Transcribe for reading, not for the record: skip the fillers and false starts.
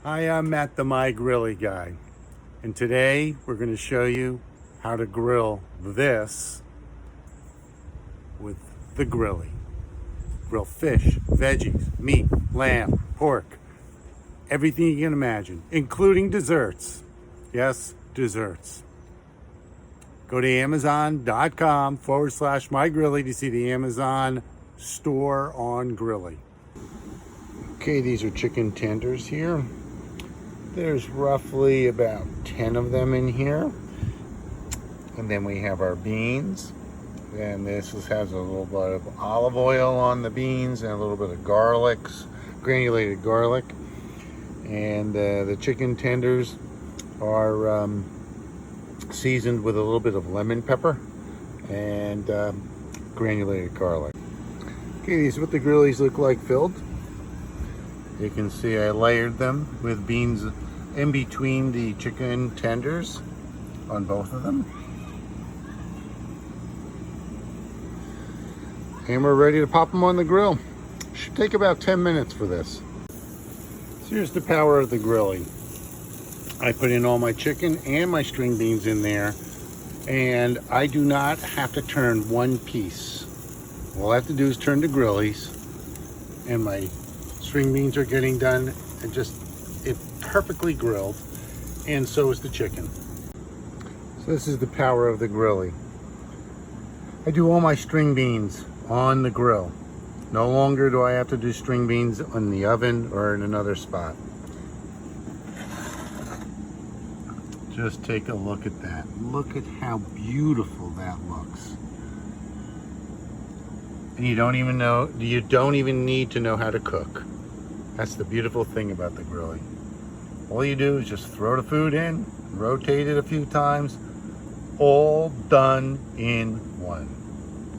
Hi, I'm Matt the MyGrillie guy, and today we're going to show you how to grill this with the Grillie. Grill fish, veggies, meat, lamb, pork, everything you can imagine, including desserts. Yes, desserts. Go to amazon.com/MyGrillie to see the Amazon store on Grillie. Okay, these are chicken tenders here. There's roughly about 10 of them in here. And then we have our beans. And this has a little bit of olive oil on the beans and a little bit of garlic, granulated garlic. And the chicken tenders are seasoned with a little bit of lemon pepper and granulated garlic. Okay, these are what the Grillies look like filled. You can see I layered them with beans in between the chicken tenders on both of them. And we're ready to pop them on the grill. Should take about 10 minutes for this. So here's the power of the Grillie. I put in all my chicken and my string beans in there, and I do not have to turn one piece. All I have to do is turn the Grillies, and my string beans are getting done and just perfectly grilled, and so is the chicken. So this is the power of the Grillie. I do all my string beans on the grill. No longer do I have to do string beans in the oven or in another spot. Just take a look at that. Look at how beautiful that looks. And you don't even need to know how to cook. That's the beautiful thing about the Grillie. All you do is just throw the food in, rotate it a few times, all done in one.